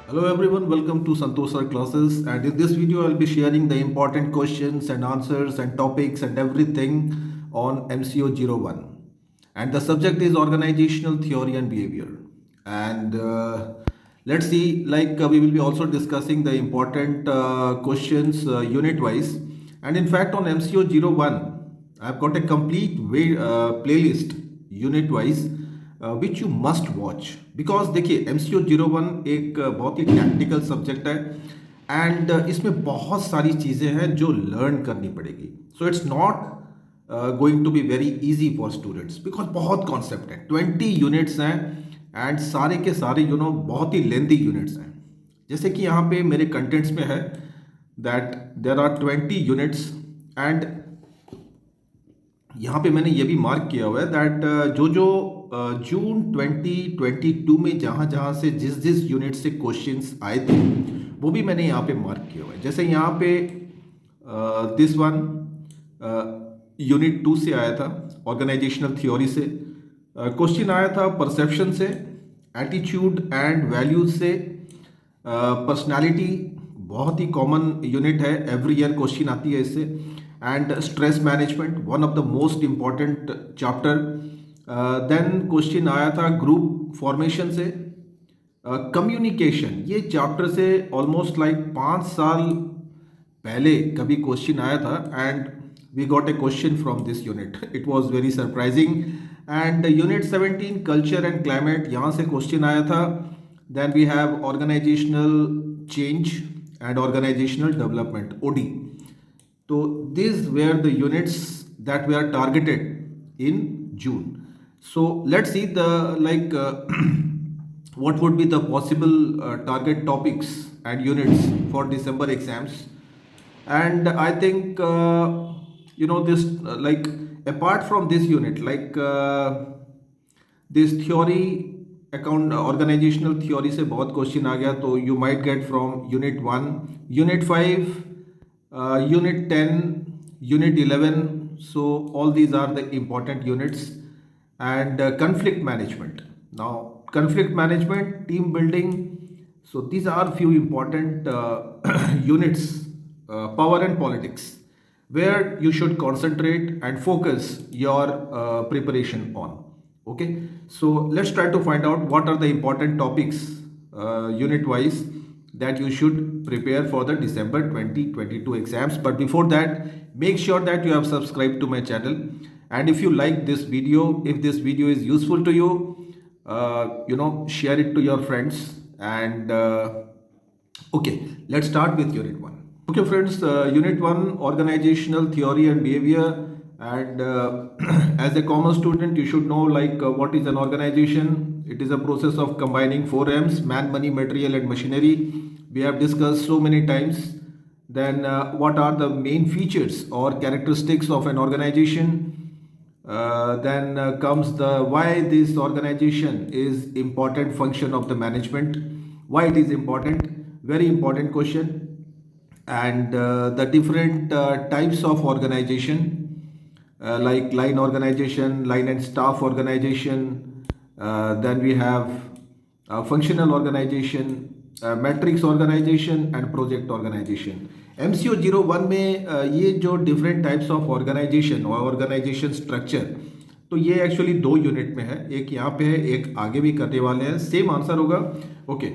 Hello everyone, welcome to Santosh Sir classes, and in this video I'll be sharing the important questions and answers and topics and everything on MCO 01, and the subject is organizational theory and behavior. And let's see, we will be also discussing the important questions unit wise. And in fact on MCO 01 I've got a complete playlist unit wise which you must watch because देखिए MCO 01 एक बहुत ही tactical subject है and इसमें बहुत सारी चीज़ें हैं जो लर्न करनी पड़ेगी. So it's not going to be very easy for students because बहुत कॉन्सेप्ट है, 20 यूनिट्स हैं एंड सारे के सारे बहुत ही लेंथी यूनिट्स हैं. जैसे कि यहाँ पे मेरे कंटेंट्स में है that there are 20 units and यहाँ पे मैंने ये भी मार्क किया हुआ है दैट जो जो जून 2022 में जहाँ जहाँ से जिस जिस यूनिट से क्वेश्चंस आए थे वो भी मैंने यहाँ पे मार्क किया हुआ है. जैसे यहाँ पे दिस वन यूनिट 2 से आया था, ऑर्गेनाइजेशनल थ्योरी से क्वेश्चन आया था, परसेप्शन से, एटीट्यूड एंड वैल्यूज से, पर्सनालिटी बहुत ही कॉमन यूनिट है, एवरी ईयर क्वेश्चन आती है इससे, and stress management one of the most important chapter. Then question आया था ग्रुप फॉर्मेशन से, कम्युनिकेशन ये चैप्टर से ऑलमोस्ट लाइक 5 साल पहले कभी क्वेश्चन आया था and we got a question from this unit. It was very surprising. And unit 17 culture and climate, यहाँ से क्वेश्चन आया था. Then we have organizational change and organizational development OD. So these were the units that were targeted in June. So let's see the what would be the possible target topics and units for December exams. And I think this apart from this unit this theory account organizational theory से बहुत question आ गया, तो you might get from unit 1, unit 5, unit 10, unit 11. So all these are the important units. And conflict management. Now conflict management, team building, so these are few important units. Power and politics, where you should concentrate and focus your preparation on. Okay, so let's try to find out what are the important topics unit wise that you should prepare for the December 2022 exams. But before that, make sure that you have subscribed to my channel, and if you like this video, if this video is useful to you, share it to your friends. And okay, let's start with unit 1. Okay friends, unit 1, organizational theory and behavior. And as a common student you should know what is an organization. It is a process of combining 4 M's: man, money, material and machinery. We have discussed so many times. Then what are the main features or characteristics of an organization. Then comes the why this organization is important function of the management, why it is important, very important question. And the different types of organization, like line organization, line and staff organization. Then we have functional organization, matrix organization and project organization. MCO 01 में ये जो different types of organization और organization structure, तो ये actually 2 unit में है, एक यहाँ पे है, एक आगे भी करने वाले हैं, सेम आंसर होगा. Okay,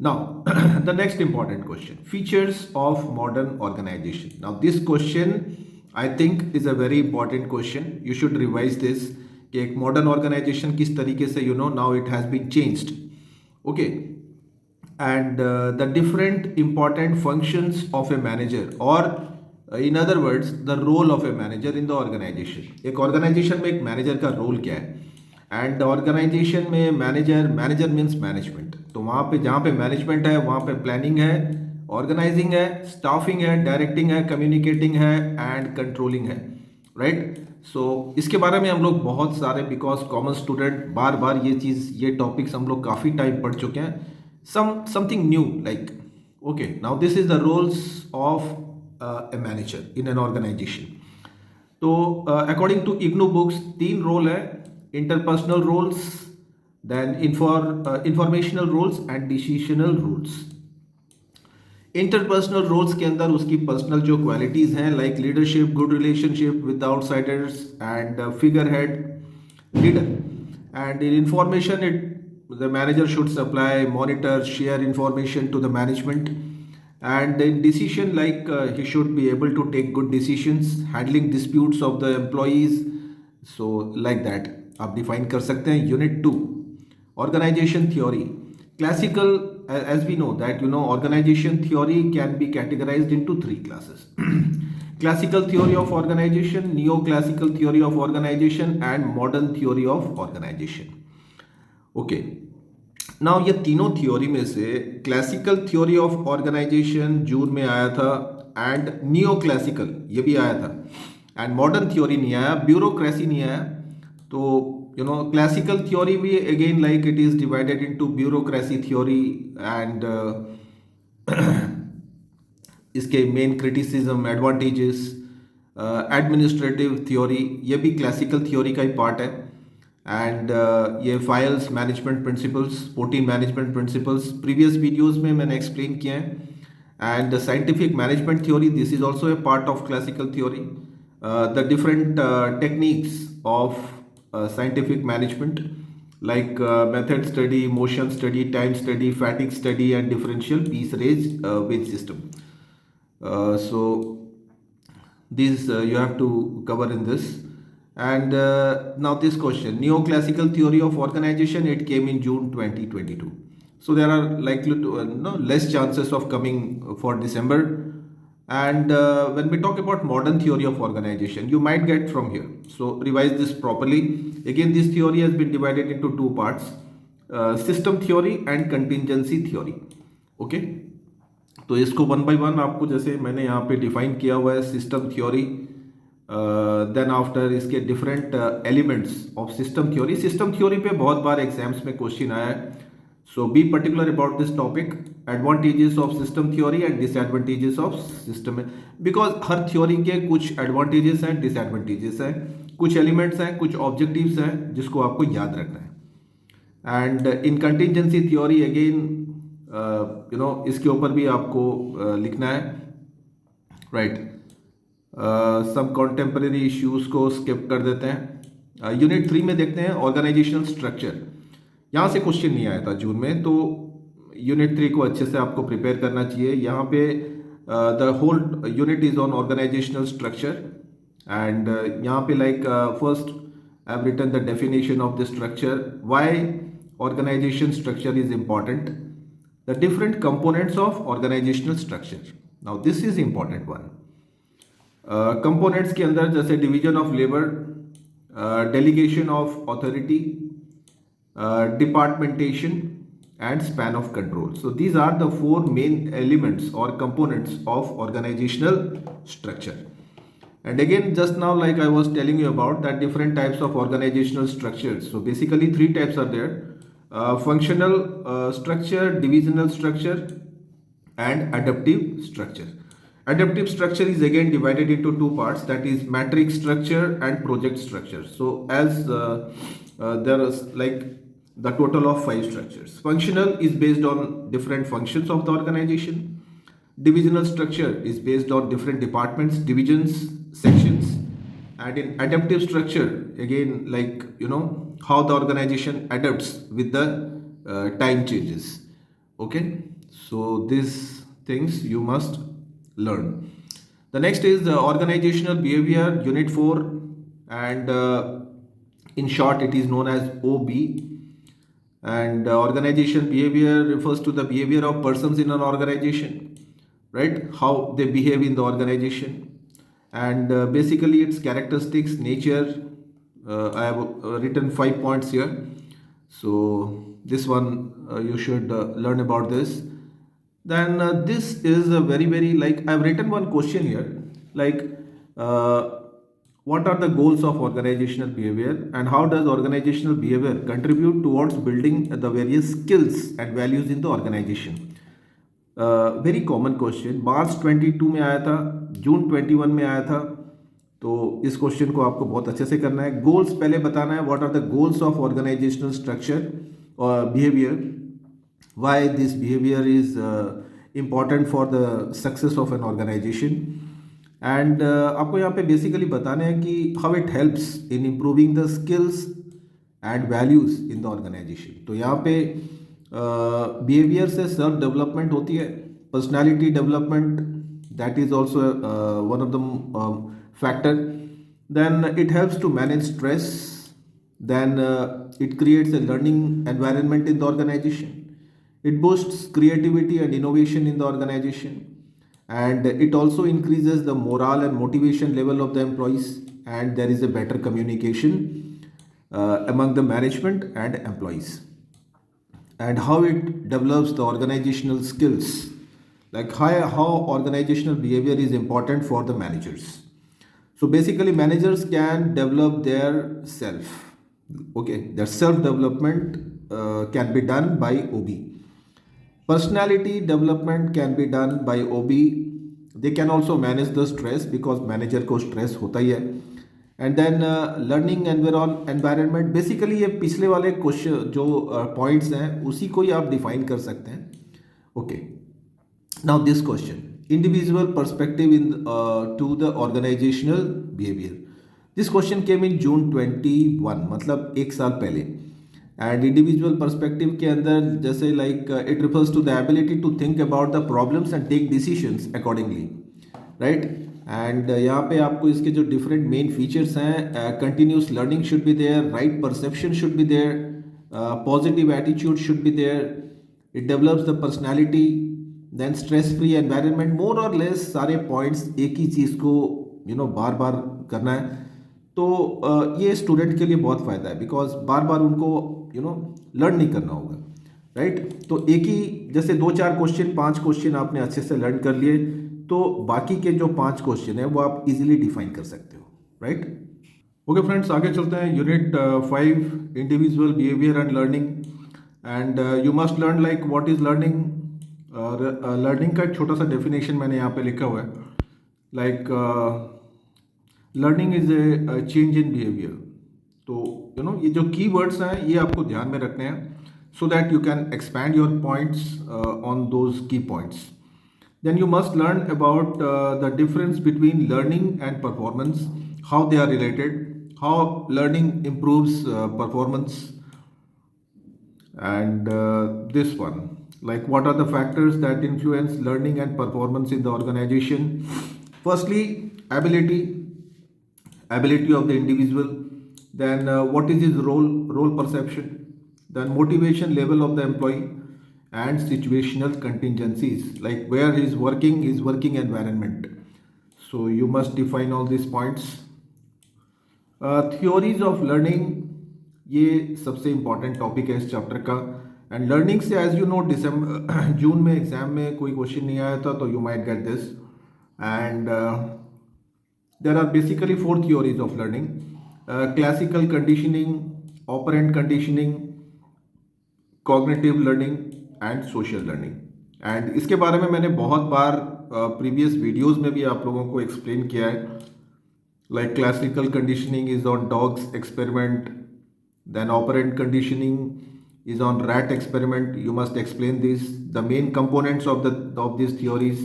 now the next important question, features of modern organization. Now this question I think is a very important question. You should revise this कि एक मॉडर्न ऑर्गेनाइजेशन किस तरीके से now it has been changed. Okay, and the different important functions of a manager, or in other words the role of a manager in the organization. एक organization में एक manager का role क्या है, and organization में manager means management. तो वहाँ पे जहाँ पे management है वहाँ पे planning है, organizing है, staffing है, directing है, communicating है and controlling है, right? So इसके बारे में हम लोग बहुत सारे, because common student बार बार ये topics हम लोग काफ़ी टाइम पढ़ चुके हैं. Something new, like okay, now this is the roles of a manager in an organization. तो according to IGNOU books 3 role है: interpersonal roles, then informational roles and decisional roles. Interpersonal roles के अंदर उसकी personal जो qualities हैं like leadership, good relationship with outsiders and figurehead leader. And in information it the manager should supply, monitor, share information to the management. And in decision, like he should be able to take good decisions, handling disputes of the employees. So like that आप define कर सकते हैं. Unit 2, organization theory. Classical, as we know that organization theory can be categorized into three classes. Classical theory of organization, neoclassical theory of organization, and modern theory of organization. Okay, now ये तीनों theory में से classical theory of organisation जून में आया था and neo classical ये भी आया था एंड मॉडर्न थ्योरी नहीं आया, ब्यूरोक्रेसी नहीं आया. तो क्लासिकल थ्योरी भी again like it is divided into bureaucracy theory and इसके main criticism, advantages, administrative theory ये भी क्लासिकल थ्योरी का ही पार्ट है. एंड ये Fayol's management principles, 14 management principles previous videos में मैंने एक्सप्लेन किए हैं. And scientific management theory, this is also a part of classical theory. The different techniques of scientific management like method study, motion study, time study, fatigue study, and differential piece range wage system. So these you have to cover in this. And now this question, neoclassical theory of organization, it came in June 2022. So there are likely to less chances of coming for December. And when we talk about modern theory of organization, you might get from here. So revise this properly. Again, this theory has been divided into two parts, system theory and contingency theory. Okay. तो इसको one by one आपको जैसे मैंने यहाँ पे define किया हुआ है सिस्टम थ्योरी. देन आफ्टर इसके different elements of system theory. System theory पे बहुत बार एग्जाम्स में क्वेश्चन आया है. So be particular about this topic, advantages of system theory and disadvantages of system. Because हर थ्योरी के कुछ एडवांटेजेस हैं, डिसएडवांटेजेस हैं, कुछ एलिमेंट्स हैं, कुछ ऑब्जेक्टिव्स हैं जिसको आपको याद रखना है. And in contingency theory again इसके ऊपर भी आपको लिखना है. राइट. सब कॉन्टेम्परेरी इश्यूज को स्किप कर देते हैं. यूनिट 3 में देखते हैं ऑर्गेनाइजेशनल स्ट्रक्चर. यहाँ से क्वेश्चन नहीं आया था जून में, तो यूनिट 3 को अच्छे से आपको प्रिपेयर करना चाहिए. यहाँ पे the whole unit is on organizational structure. And यहाँ पे like first I have written the definition of the structure, why organization structure is important, the different components of organizational structure. Now this is important one. Components के अंदर जैसे division of labour, delegation of authority, departmentation and span of control. So these are the 4 main elements और components of organizational structure. And again, just now, like I was telling you about that different types of organizational structures. So basically 3 types are there: functional structure, divisional structure, and adaptive structure. Adaptive structure is again divided into 2 parts, that is matrix structure and project structure. So as there is like the total of 5 structures. Functional is based on different functions of the organization. Divisional structure is based on different departments, divisions, sections. And in adaptive structure, again, like how the organization adapts with the time changes. Okay, so these things you must learn. The next is the organizational behavior, unit 4, and in short it is known as OB. And organization behavior refers to the behavior of persons in an organization, right? How they behave in the organization. And basically its characteristics, nature, I have written 5 points here. So this one you should learn about this. Then this is a very like I've written one question here, like what are the goals of organizational behavior and how does organizational behavior contribute towards building the various skills and values in the organization. Very common question, March 22 में आया था, जून 21 में आया था. तो इस question को आपको बहुत अच्छे से करना है. गोल्स पहले बताना है, what are the goals of organizational structure. behavior, why this behavior is important for the success of an organization. And आपको यहाँ पे बेसिकली बताना है कि how it helps in improving the skills and values in the organization. तो यहाँ पे behaviour से सेल्फ डेवलपमेंट होती है, personality development, that is also one of the factor. Then it helps to manage stress. Then it creates a learning environment in the organization. It boosts creativity and innovation in the organization, and it also increases the morale and motivation level of the employees, and there is a better communication among the management and employees. And how it develops the organizational skills, like how organizational behavior is important for the managers. So basically managers can develop their self. Okay, their self development can be done by OB. Personality development can be done by OB. They can also manage the stress because manager को stress होता ही है. And then learning environment, basically ये पिछले वाले question जो points हैं उसी को ही आप define कर सकते हैं. Okay, now this question, individual perspective in to the organizational behavior. This question came in June 21, मतलब एक साल पहले. एंड इंडिविजुअल पर्सपेक्टिव के अंदर जैसे like it refers to the ability to think about the problems and take decisions accordingly, right. And यहाँ पे आपको इसके जो डिफरेंट मेन फीचर्स हैं, continuous learning should be there, right perception should be there, positive attitude should be there, it develops the personality, then stress free environment. More और less सारे points एक ही चीज़ को बार बार करना है. तो ये स्टूडेंट के लिए बहुत फ़ायदा है बिकॉज बार बार उनको लर्न नहीं करना होगा, राइट. तो एक ही जैसे 2-4 क्वेश्चन 5 क्वेश्चन आपने अच्छे से लर्न कर लिए, तो बाकी के जो 5 क्वेश्चन है वो आप इजीली डिफाइन कर सकते हो, राइट. ओके फ्रेंड्स, आगे चलते हैं. Unit 5, individual behaviour and learning. And you must learn like what is learning. Learning का एक छोटा सा डेफिनेशन मैंने यहाँ पे लिखा हुआ है, like learning is a change in behaviour. तो ये जो की वर्ड्स हैं ये आपको ध्यान में रखने हैं so that you can expand your points on those key points. Then you must learn about the difference between learning and performance, how they are related, how learning improves performance. And this one, like what are the factors that influence learning and performance in the organization. Firstly, ability of the individual. Then what is his role perception. Then motivation level of the employee, and situational contingencies, like where he is working, his working environment. So you must define all these points. Theories of learning, ये सबसे important topic है इस chapter का. And learning से as you know दिसंबर जून में exam में कोई क्वेश्चन नहीं आया था, तो you might get this. And there are basically 4 theories of learning: classical conditioning, operant conditioning, cognitive learning and social learning. And इसके बारे में मैंने बहुत बार प्रीवियस वीडियोस में भी आप लोगों को एक्सप्लेन किया है. Like classical conditioning is on dogs experiment, then operant conditioning is on rat experiment. You must explain this, the main components of these theories.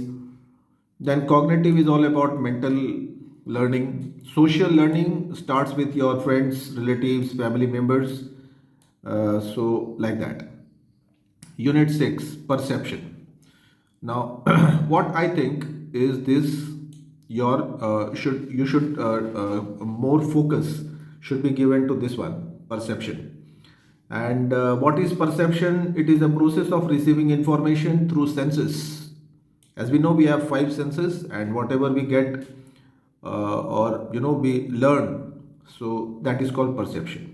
Then cognitive is all about mental learning. Social learning starts with your friends, relatives, family members, so like that. Unit 6, perception. Now what I think is this, your you should more focus should be given to this one, perception. And what is perception? It is a process of receiving information through senses. As we know, we have 5 senses, and whatever we get or we learn, so that is called perception.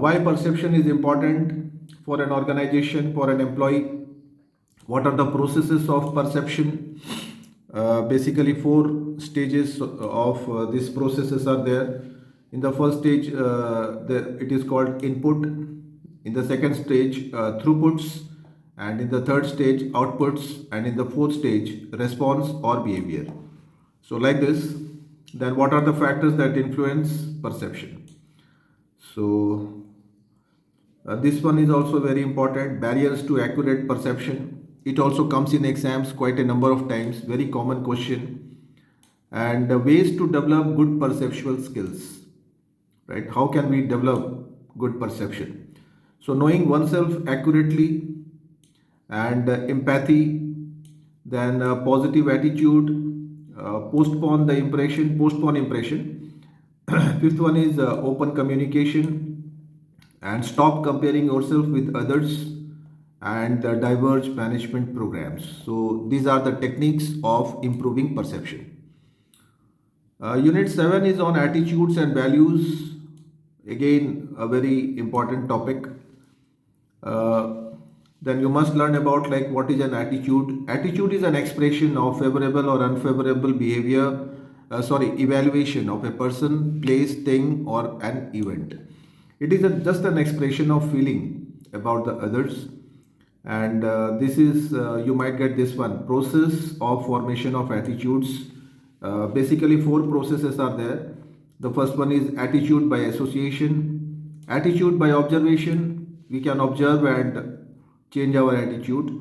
Why perception is important for an organization, for an employee? What are the processes of perception? Basically 4 stages of these processes are there. In the first stage, it is called input. In the second stage, throughputs. And in the third stage, outputs. And in the fourth stage, response or behavior. So like this. Then what are the factors that influence perception? So This one is also very important. Barriers to accurate perception. It also comes in exams quite a number of times. Very common question. And ways to develop good perceptual skills. Right? How can we develop good perception? So knowing oneself accurately and empathy, then positive attitude, postpone impression. Fifth one is open communication and stop comparing yourself with others and diverge management programs. So these are the techniques of improving perception. Unit 7 is on attitudes and values. Again, a very important topic. Then you must learn about like what is an attitude. Attitude is an expression of favorable or unfavorable behavior, evaluation of a person, place, thing, or an event. It is just an expression of feeling about the others. And this is, you might get this one, process of formation of attitudes. Basically, four processes are there. The first one is attitude by association, attitude by observation. We can observe and change our attitude.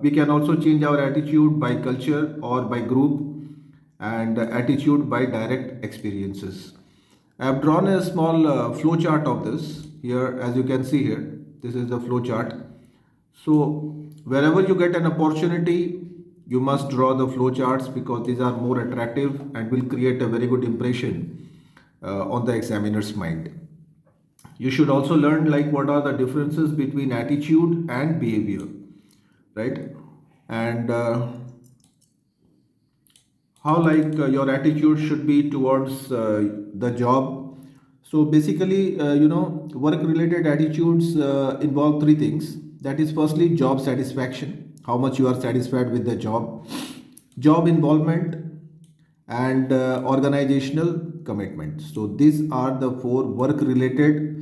We can also change our attitude by culture or by group, and attitude by direct experiences. I have drawn a small flow chart of this here, as you can see here. This is the flow chart. So wherever you get an opportunity, you must draw the flow charts because these are more attractive and will create a very good impression on the examiner's mind. You should also learn like what are the differences between attitude and behavior, right? And how like your attitude should be towards the job. So basically, work related attitudes involve three things. That is firstly job satisfaction, how much you are satisfied with the job involvement, and organizational commitment. So these are the four work related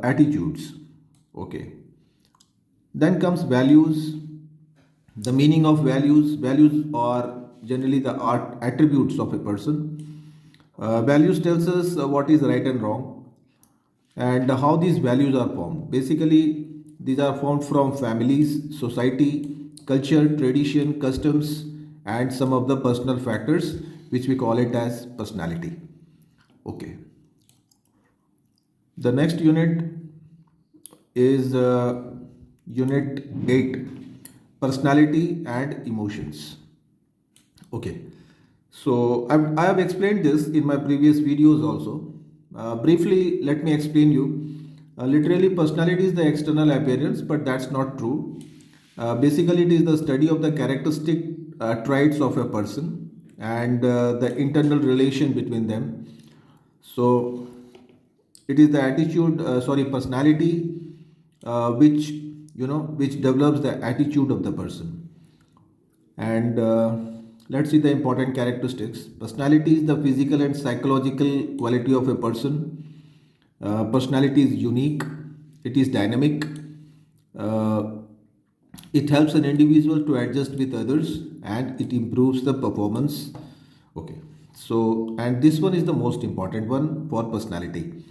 attitudes. Okay. Then comes values. The meaning of values are generally the art attributes of a person. Values tells us what is right and wrong and how these values are formed. Basically, these are formed from families, society, culture, tradition, customs, and some of the personal factors which we call it as personality. Okay. The next unit is unit 8, personality and emotions. Okay. So I have explained this in my previous videos also. Briefly, let me explain you. Literally, personality is the external appearance, but that's not true. Basically, it is the study of the characteristic traits of a person and the internal relation between them. So, it is the personality, which develops the attitude of the person. And let's see the important characteristics. Personality is the physical and psychological quality of a person. Personality is unique, it is dynamic, uh, it helps an individual to adjust with others, and it improves the performance. Okay, so and this one is the most important one for personality.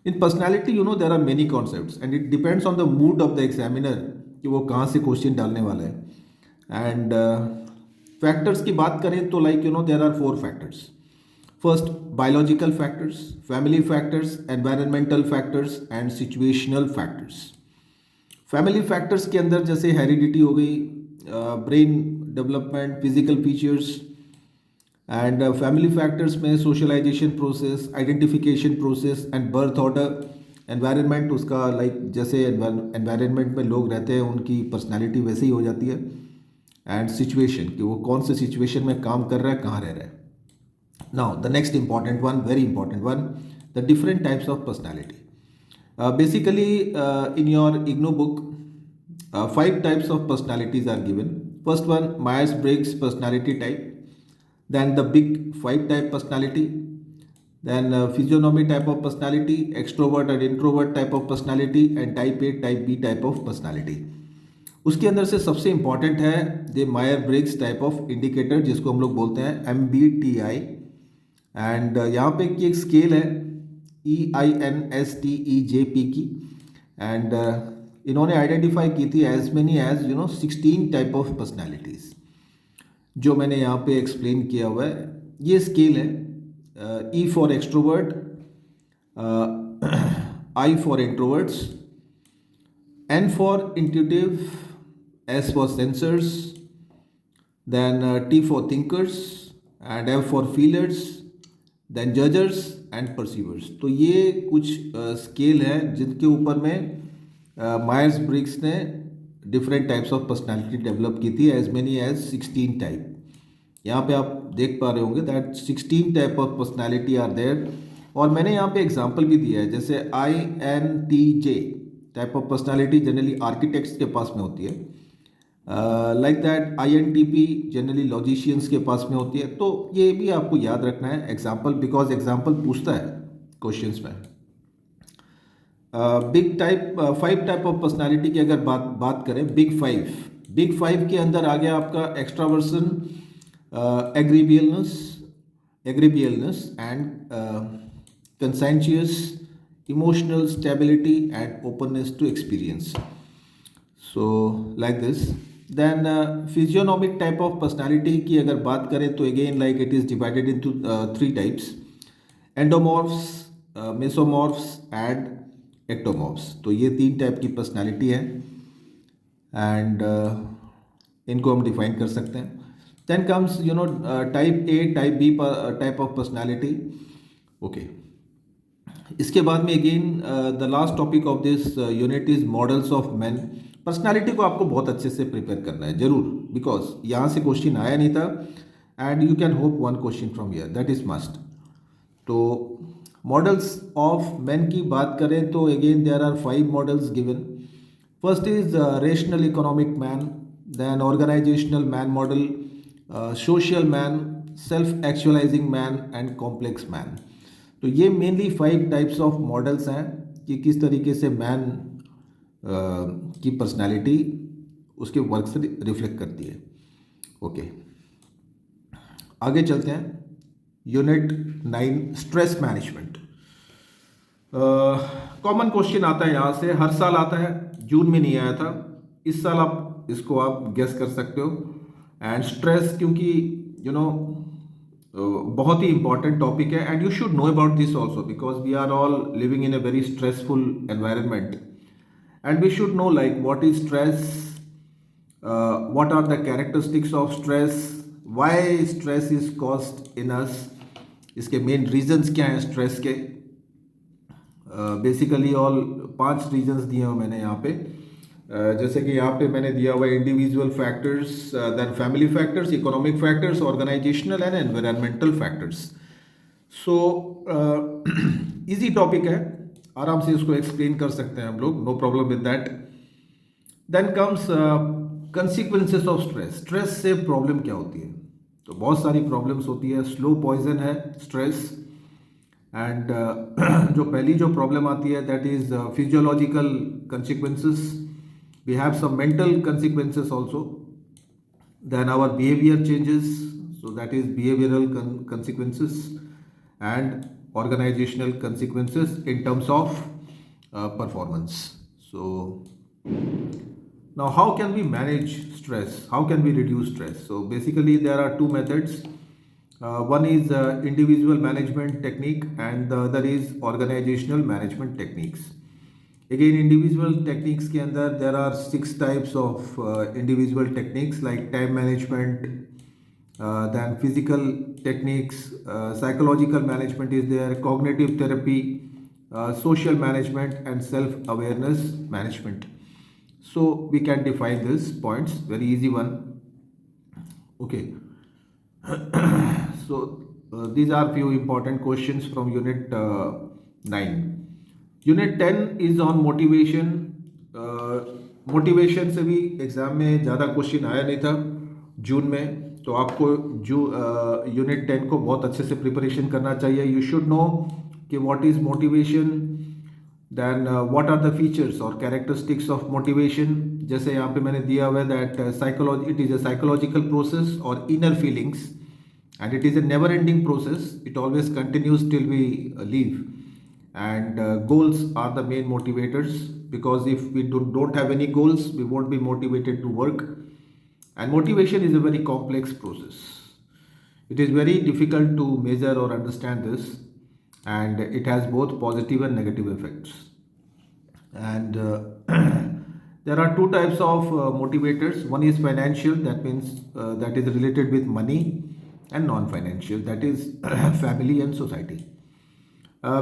In personality, there are many concepts and it depends on the mood of the examiner कि वो कहाँ से question डालने वाला है. And factors की बात करें तो like there are 4 factors. First, biological factors, family factors, environmental factors and situational factors. Family factors के अंदर जैसे हेरिडिटी हो गई, brain development, physical features. And family factors में socialization process, identification process and birth order. Environment उसका like जैसे environment में लोग रहते हैं उनकी पर्सनैलिटी वैसे ही हो जाती है. एंड सिचुएशन कि वो कौन से सिचुएशन में काम कर रहा है, कहाँ रह रहा है. Now the next important one, very important one, the different types of personality. Basically, in your IGNOU book, 5 types of personalities are given. First one, Myers-Briggs personality type. Then the big 5 type personality. Then physiognomy type of personality, extrovert and introvert type of personality, and type A, type B type of personality. उसके अंदर से सबसे important है the मायर-ब्रिग्स type of indicator, जिसको हम लोग बोलते हैं MBTI. एंड यहाँ पे की एक स्केल है EINSTEJP की, एंड इन्होंने आइडेंटिफाई की थी as many as 16 type of personalities, जो मैंने यहाँ पे एक्सप्लेन किया हुआ है। ये स्केल है, E for extrovert, I for introverts, N for intuitive, S for sensors, then T for thinkers, and F for feelers, then judgers and perceivers। तो ये कुछ स्केल हैं जिनके ऊपर में मायर्स ब्रिग्स ने different types of personality develop की थी, एज मेनी एज 16 टाइप। यहाँ पे आप देख पा रहे होंगे that 16 type of personality are there. और मैंने यहाँ पे एग्जांपल भी दिया है, जैसे INTJ type of personality generally architects के पास में होती है, like that INTP generally logicians के पास में होती है। तो ये भी आपको याद रखना है एग्जांपल, बिकॉज एग्जांपल पूछता है क्वेश्चंस में। Big type 5 type of personality की अगर बात करें, बिग फाइव के अंदर आ गया आपका extraversion, agreeableness and conscientious, emotional stability and openness to experience. So like this. Then physiognomic type of personality की अगर बात करें तो again like it is divided into 3 types: endomorphs, mesomorphs and ectomorphs। तो ये 3 टाइप की पर्सनालिटी है and इनको हम डिफाइन कर सकते हैं। Then comes type A, type B type of personality. Okay, इसके बाद में again the last topic of this unit is models of man. Personality को आपको बहुत अच्छे से प्रिपेयर करना है जरूर, बिकॉज यहाँ से क्वेश्चन आया नहीं था and you can hope one question from here, that is must. तो मॉडल्स ऑफ मैन की बात करें तो again there are 5 models given. First is rational economic man, then organizational man model, social man, self actualizing man and complex man. तो ये mainly 5 types of models हैं कि किस तरीके से मैन की पर्सनालिटी उसके वर्क से रिफ्लेक्ट करती है। ओके, आगे चलते हैं। Unit 9 stress management. Common question आता है यहाँ से, हर साल आता है, जून में नहीं आया था, इस साल आप इसको आप गेस कर सकते हो। एंड स्ट्रेस क्योंकि बहुत ही इंपॉर्टेंट टॉपिक है and you should know about this also, because we are all living in a very stressful environment and we should know like what is stress, what are the characteristics of stress, why stress is caused in us, इसके main reasons क्या हैं stress के। Basically all 5 reasons दिए हैं मैंने यहाँ पे, जैसे कि यहाँ पे मैंने दिया हुआ individual factors, then family factors, economic factors, organizational and environmental factors. So easy topic है, आराम से इसको एक्सप्लेन कर सकते हैं हम लोग, no problem with that. Then comes consequences of stress. Stress से प्रॉब्लम क्या होती है? तो बहुत सारी प्रॉब्लम्स होती है, स्लो पॉइजन है स्ट्रेस। एंड जो पहली जो प्रॉब्लम आती है that is physiological consequences. We have some mental consequences also. Then our behavior changes, so that is behavioral consequences and organizational consequences in terms of performance. So now how can we manage stress? How can we reduce stress? So basically there are 2 methods. One is individual management technique and the other is organizational management techniques. Again, individual techniques के अंदर there are 6 types of individual techniques like time management, then physical techniques, psychological management is there, cognitive therapy, social management and self-awareness management. So we can define these points, very easy one. Okay. So these are few important questions from unit 9. Unit 10 is on motivation. Motivation से भी exam में ज़्यादा question आया नहीं था जून में, तो आपको जो यूनिट 10 को बहुत अच्छे से प्रिपरेशन करना चाहिए। यू शुड नो कि what is motivation, then what are the features और कैरेक्टरिस्टिक्स ऑफ मोटिवेशन। जैसे यहाँ पे मैंने दिया हुआ है that it is a psychological process और inner feelings and it is a never ending process, it always continues till we leave. and goals are the main motivators, because if we don't have any goals, we won't be motivated to work. And motivation is a very complex process. It is very difficult to measure or understand this, and it has both positive and negative effects. And there are two types of motivators. One is financial, that means that is related with money, and non-financial, that is family and society.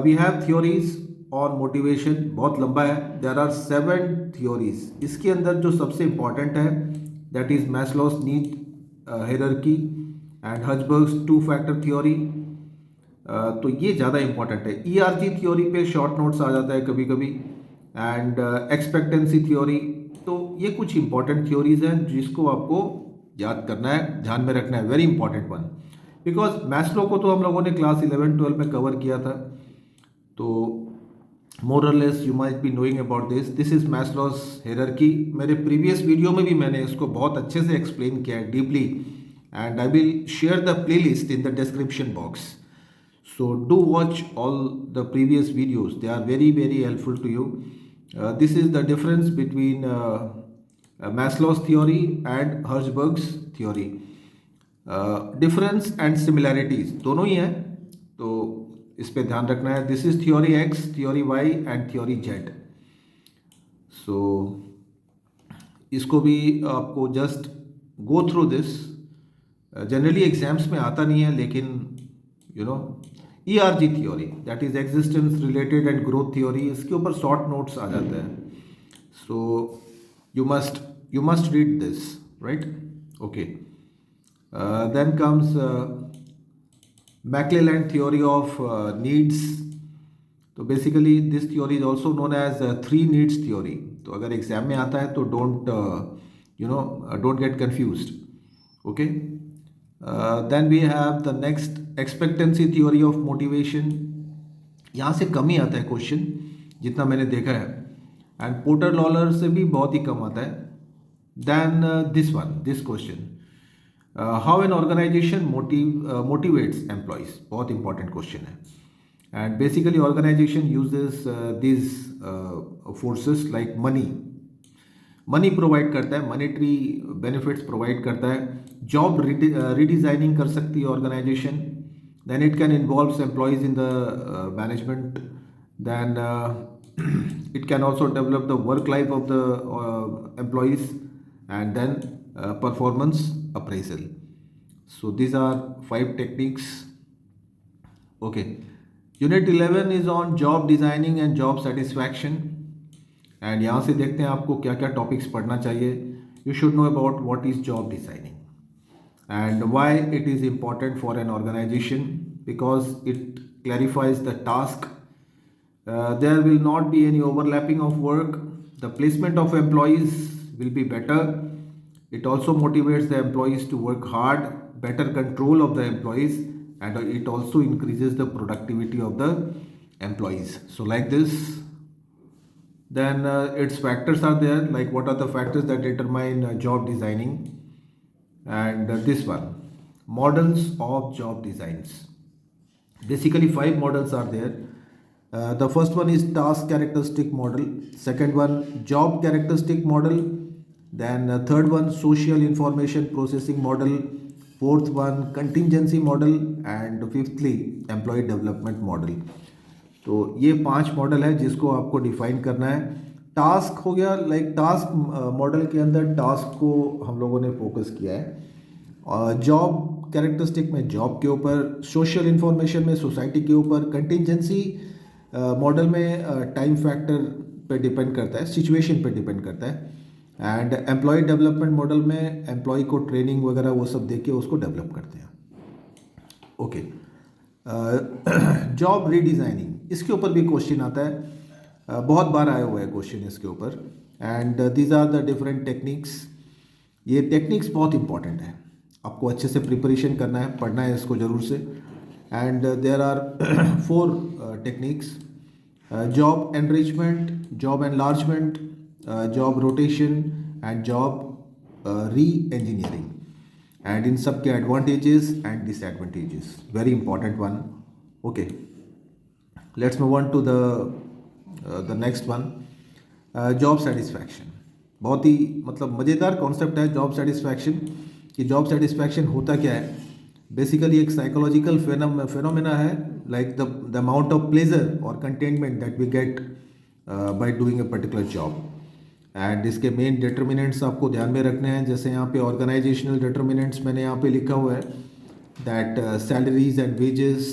We have theories on motivation, बहुत लंबा है. There are 7 theories. इसके अंदर जो सबसे important है, that is Maslow's need hierarchy and Hertzberg's two factor theory. तो ये ज़्यादा इंपॉर्टेंट है. ERG थ्योरी पे शॉर्ट नोट्स आ जाता है कभी कभी, एंड एक्सपेक्टेंसी थ्योरी. तो ये कुछ इंपॉर्टेंट थ्योरीज हैं जिसको आपको याद करना है, ध्यान में रखना है. Very important one, because Maslow को तो हम लोगों ने क्लास 11-12 में कवर किया था. तो मोर और less you might be knowing about this. This is Maslow's hierarchy. मेरे प्रीवियस वीडियो में भी मैंने इसको बहुत अच्छे से एक्सप्लेन किया है deeply, and I will share the playlist in the description box. So do watch all the previous videos. They are very, very helpful to you. This is the difference between Maslow's theory and Hertzberg's theory. Difference and similarities दोनों ही हैं, तो इस पे ध्यान रखना है. This is theory X, theory Y and theory Z. So इसको भी आपको just go through this. Generally exams में आता नहीं है, लेकिन ERG theory, that is existence related and growth theory, इसके ऊपर शॉर्ट नोट्स आ जाते हैं. So you must read this, right? Okay. Then comes McClelland theory of needs. तो basically this theory is also known as 3 needs theory. तो अगर exam में आता है तो don't get confused. Okay. Then we have the next expectancy theory of motivation. यहाँ से कम ही आता है क्वेश्चन जितना मैंने देखा है, एंड पोर्टर लॉलर से भी बहुत ही कम आता है. Then this question, how an organization motivates employees. बहुत इंपॉर्टेंट क्वेश्चन है, and basically organization uses this forces like money provide करता है, मनीटरी बेनिफिट्स प्रोवाइड करता है. जॉब रीडिज़ाइनिंग कर सकती है organization. Then it can involves employees in the management. Then it can also develop the work life of the employees, and then performance appraisal. So these are 5 techniques. Okay. Unit 11 is on job designing and job satisfaction. And यहाँ से देखते हैं आपको क्या क्या topics पढ़ना चाहिए. You should know about what is job designing and why it is important for an organization, because it clarifies the task. There will not be any overlapping of work. The placement of employees will be better. It also motivates the employees to work hard, better control of the employees, and it also increases the productivity of the employees. So like this. Then its factors are there, like what are the factors that determine job designing. And this one, models of job designs. Basically 5 models are there. The first one is task characteristic model. Second one, job characteristic model. Then third one, social information processing model. Fourth one, contingency model. And fifthly, employee development model. तो ये 5 model है जिसको आपको define करना है. Task हो गया, like task model के अंदर टास्क को हम लोगों ने फोकस किया है. जॉब कैरेक्टरिस्टिक में जॉब के ऊपर, सोशल इंफॉर्मेशन में सोसाइटी के ऊपर, कंटिजेंसी मॉडल में टाइम फैक्टर पे डिपेंड करता है, सिचुएशन पे डिपेंड करता है, एंड एम्प्लॉय डेवलपमेंट मॉडल में एम्प्लॉय को ट्रेनिंग वगैरह वो सब दे के उसको डेवलप करते हैं. ओके. जॉब रीडिज़ाइनिंग, इसके ऊपर भी क्वेश्चन आता है, बहुत बार आया हुआ है क्वेश्चन इसके ऊपर. And these are the different techniques. ये टेक्निक्स बहुत इंपॉर्टेंट है, आपको अच्छे से प्रिपरेशन करना है, पढ़ना है इसको ज़रूर से. And there are 4 techniques: job enrichment, job enlargement, job rotation and job re engineering. And इन सब के advantages and disadvantages, very important one. Okay. Let's move on to the next one, job satisfaction. बहुत ही मतलब मज़ेदार concept है job satisfaction. कि job satisfaction होता क्या है, बेसिकली एक साइकोलॉजिकल फेनोमेना है, like the amount of pleasure और contentment that we get by doing a particular job. And इसके मेन डिटर्मिनेंट्स आपको ध्यान में रखने हैं, जैसे यहाँ पे ऑर्गेनाइजेशनल डिटर्मिनेंट्स मैंने यहाँ पे लिखा हुआ है, that salaries and wages,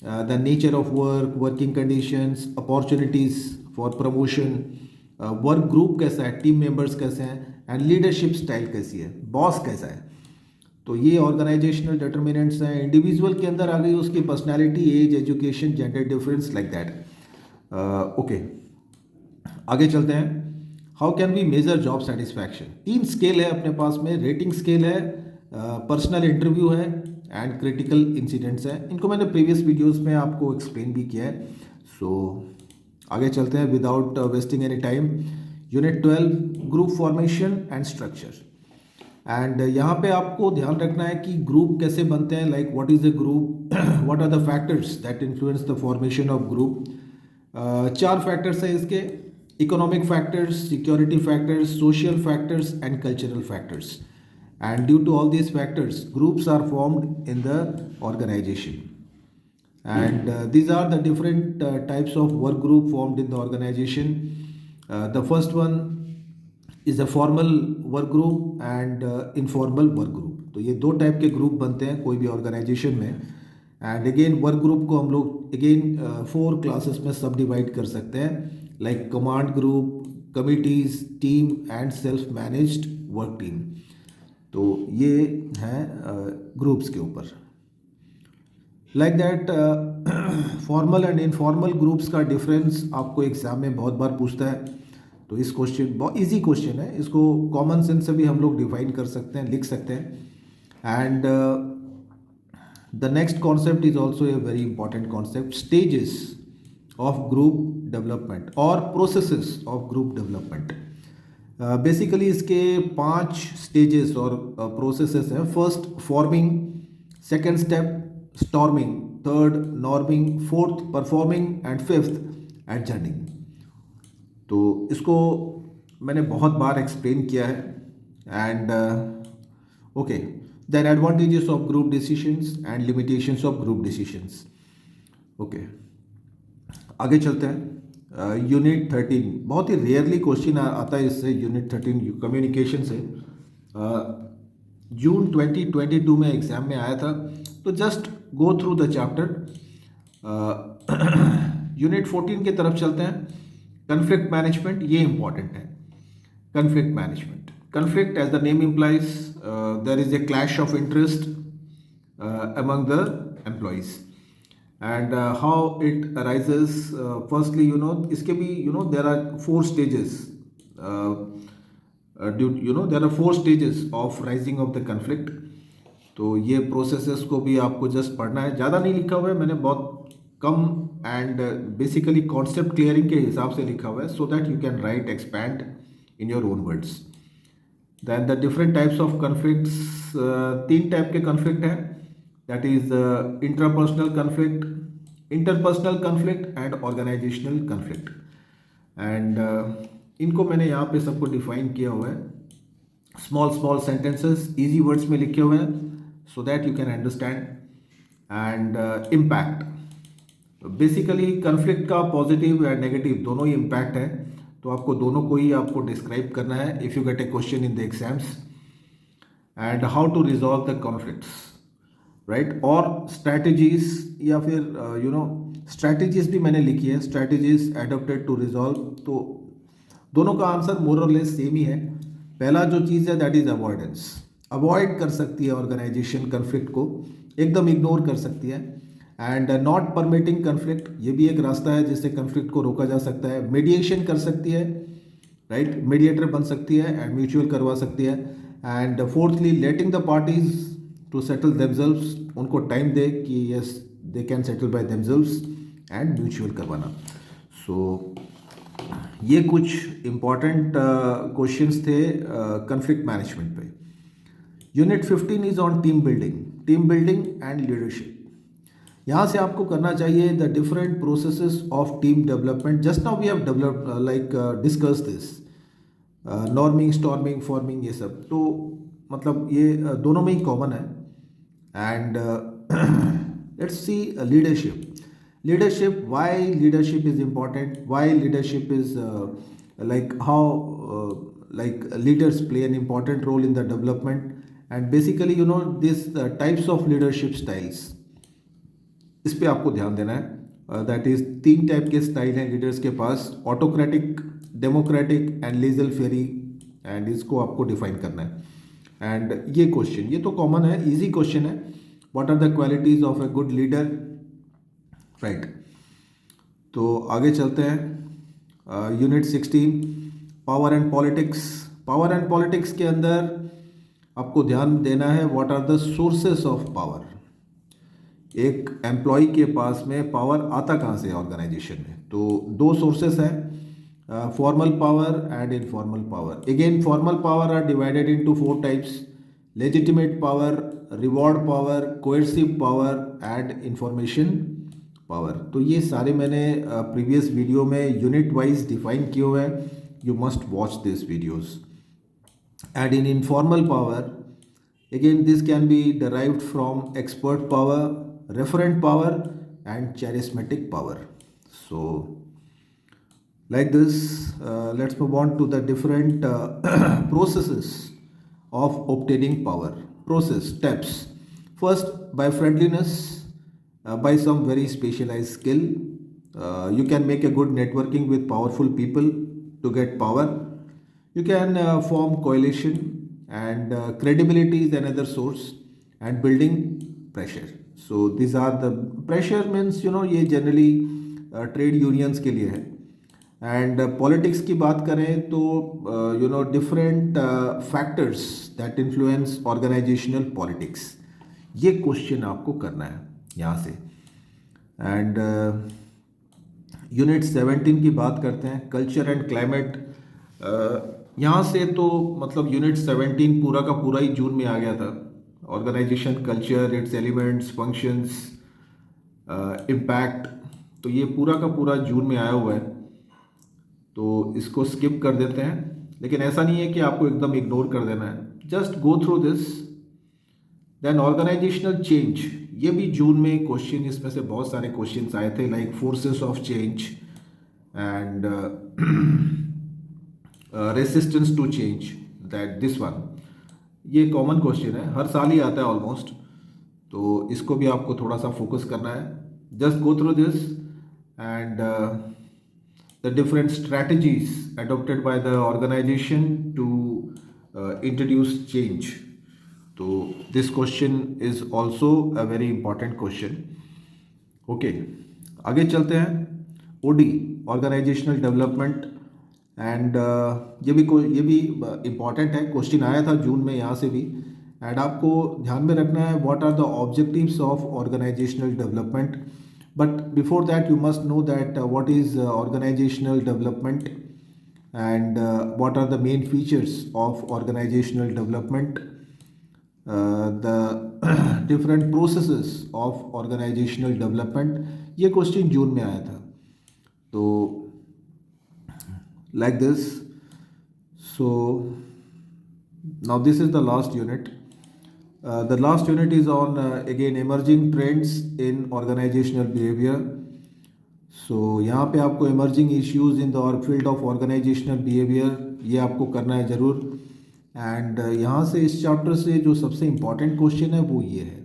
the nature of work, working conditions, opportunities for promotion, work group कैसा है, टीम मेंबर्स कैसे हैं, एंड लीडरशिप स्टाइल कैसी है, बॉस कैसा है। तो ये ऑर्गेनाइजेशनल डिटर्मिनेंट्स हैं। इंडिविजुअल के अंदर आ गई उसकी personality, age, education, gender difference, like that. Okay, आगे चलते हैं। How can we measure job satisfaction? 3 scale है अपने पास में, रेटिंग स्केल है, पर्सनल इंटरव्यू है, एंड क्रिटिकल इंसिडेंट्स है। इनको मैंने प्रीवियस वीडियोस में आपको एक्सप्लेन भी किया है। सो आगे चलते हैं without wasting any time. Unit 12, group formation and structure. And यहाँ पे आपको ध्यान रखना है कि ग्रुप कैसे बनते हैं, like what is a group, what are the factors that influence the formation of group. 4 factors हैं इसके: economic factors, security factors, social factors and cultural factors. And due to all these factors, groups are formed in the organization. And these are the different types of work group formed in the organization. The first one is a formal work group and informal work group. तो ये 2 type के group बनते हैं कोई भी organisation में। And again work group को हम लोग अगेन 4 क्लासेस में सब डिवाइड कर सकते हैं, like command group, committees, team and self managed work team. तो ये हैं ग्रुप्स के ऊपर। Like that formal and informal groups का डिफरेंस आपको एग्जाम में बहुत बार पूछता है। तो इस क्वेश्चन बहुत इजी क्वेश्चन है, इसको कॉमन सेंस से भी हम लोग डिफाइन कर सकते हैं, लिख सकते हैं। And the next concept is also a very important concept, stages of group development और processes of group development. Basically इसके 5 स्टेजेस और प्रोसेसेस हैं। First forming, second step storming, third norming, fourth performing and fifth adjourning. तो इसको मैंने बहुत बार explain किया है। And okay, then advantages of group decisions and limitations of group decisions. Okay, आगे चलते हैं। यूनिट 13, बहुत ही रेयरली क्वेश्चन आता है इससे, यूनिट 13 कम्युनिकेशन से। जून 2022 में एग्जाम में आया था। तो just go through the chapter. Unit 14 की तरफ चलते हैं। कन्फ्लिक्ट मैनेजमेंट, ये इंपॉर्टेंट है। Conflict management, conflict as the name implies, there is a clash of interest among the employees. And how it arises, firstly इसके भी there are 4 stages, there are 4 stages of rising of the conflict. तो ये processes को भी आपको just पढ़ना है, ज़्यादा नहीं लिखा हुआ है मैंने, बहुत कम एंड बेसिकली कॉन्सेप्ट क्लियरिंग के हिसाब से लिखा हुआ है, so that you can write expand in your own words. Then the different types of conflicts, 3 type के कन्फ्लिक्ट हैं, that is interpersonal conflict, interpersonal conflict and organizational conflict. And इनको मैंने यहाँ पे सबको डिफाइन किया हुआ है, स्मॉल सेंटेंसेस इजी वर्ड्स में लिखे हुए हैं, so that you can understand. And impact, basically conflict का पॉजिटिव एंड नेगेटिव दोनों ही इम्पैक्ट है, तो आपको दोनों को ही आपको डिस्क्राइब करना है if you get a question in the exams. And how to resolve the conflicts, right. और स्ट्रैटेजीज या फिर स्ट्रैटेजीज भी मैंने लिखी है, स्ट्रैटेजीज एडॉप्टेड टू रिजॉल्व। तो दोनों का आंसर मोर और लेस सेम ही है। पहला जो चीज़ है दैट इज अवॉइडेंस, अवॉइड कर सकती है ऑर्गेनाइजेशन कन्फ्लिक्ट को, एकदम इग्नोर कर सकती है। एंड नॉट परमिटिंग कन्फ्लिक्ट, ये भी एक रास्ता है जिससे कन्फ्लिक्ट को रोका जा सकता है। मीडिएशन कर सकती है, राइट, मीडिएटर बन सकती है एंड म्यूचुअल करवा सकती है। And fourthly letting the parties to settle themselves, उनको टाइम दे कि yes they can settle by themselves and mutual करवाना। सो ये कुछ इम्पॉर्टेंट क्वेश्चंस थे कन्फ्लिक्ट मैनेजमेंट पे। Unit 15 is on team building and leadership. यहाँ से आपको करना चाहिए the different processes of team development. Just now we have develop like discuss this norming, storming, forming, ये सब तो मतलब ये दोनों में ही कॉमन है। And let's see leadership. Leadership, why leadership is important, why leadership is like how like leaders play an important role in the development, and basically you know this types of leadership styles, इस पे आपको ध्यान देना है। That is 3 type के style हैं leaders के पास, autocratic, democratic and laissez faire, and इसको आपको डिफाइन करना है। एंड ये क्वेश्चन ये तो कॉमन है, इजी क्वेश्चन है, what are the qualities of a good leader, right. तो आगे चलते हैं unit 16 power and politics. Power and politics के अंदर आपको ध्यान देना है what are the sources of power. एक एम्प्लॉय के पास में पावर आता कहाँ से ऑर्गेनाइजेशन में, तो 2 सोर्सेस हैं, formal power and informal power. Again formal power are divided into 4 types, legitimate power, reward power, coercive power and information power. तो ये सारे मैंने प्रीवियस वीडियो में यूनिट वाइज डिफाइन किए हुए हैं, you must watch this videos. And in informal power again this can be derived from expert power, referent power and charismatic power. So like this let's move on to the different processes of obtaining power. Process steps: first, by friendliness, by some very specialized skill. You can make a good networking with powerful people to get power. You can form coalition, and credibility is another source, and building pressure. So these are the pressure means you know ये generally trade unions के लिए है। And politics की बात करें तो you know different factors that influence organizational politics, ये question आपको करना है यहाँ से। एंड यूनिट 17 की बात करते हैं, कल्चर एंड क्लाइमेट। यहाँ से तो मतलब यूनिट 17 पूरा का पूरा ही जून में आ गया था। Organization culture, its elements, functions, impact, तो ये पूरा का पूरा जून में आया हुआ है, तो इसको स्किप कर देते हैं। लेकिन ऐसा नहीं है कि आपको एकदम इग्नोर कर देना है, just go through this. Then organizational change, ये भी जून में क्वेश्चन, इसमें से बहुत सारे क्वेश्चंस आए थे, like forces of change and resistance to change, that this one, ये कॉमन क्वेश्चन है, हर साल ही आता है ऑलमोस्ट, तो इसको भी आपको थोड़ा सा फोकस करना है। Just go through this and the different strategies adopted by the organization to introduce change. तो this question is also a very important question. Okay, आगे चलते हैं, ओडी ऑर्गेनाइजेशनल डेवलपमेंट। एंड ये भी इम्पॉर्टेंट है, क्वेश्चन आया था जून में यहाँ से भी। एंड आपको ध्यान में रखना है what are the objectives of organizational development. But before that you must know that what is organizational development and what are the main features of organizational development, the different processes of organizational development. ये question जून में आया था, तो like this. So now this is the last unit. The last unit is on again emerging trends in organizational behavior. So यहाँ पे आपको emerging issues in the field of organizational behavior ये आपको करना है ज़रूर। एंड यहाँ से इस चैप्टर से जो सबसे इम्पॉर्टेंट क्वेश्चन है वो ये है,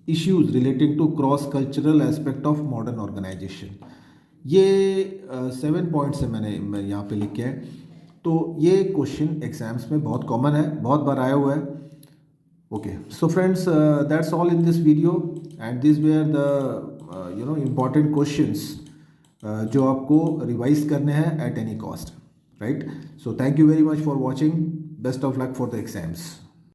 issues relating to cross cultural aspect of modern organization। ये 7 पॉइंट्स से मैंने यहाँ पे लिखे हैं, तो ये क्वेश्चन एग्जाम्स में बहुत कॉमन है, बहुत बार आया हुआ है। Okay, so friends, that's all in this video, and this were the you know important questions जो आपको रिवाइज करने हैं at any cost, right. So thank you very much for watching, best of luck for the exams.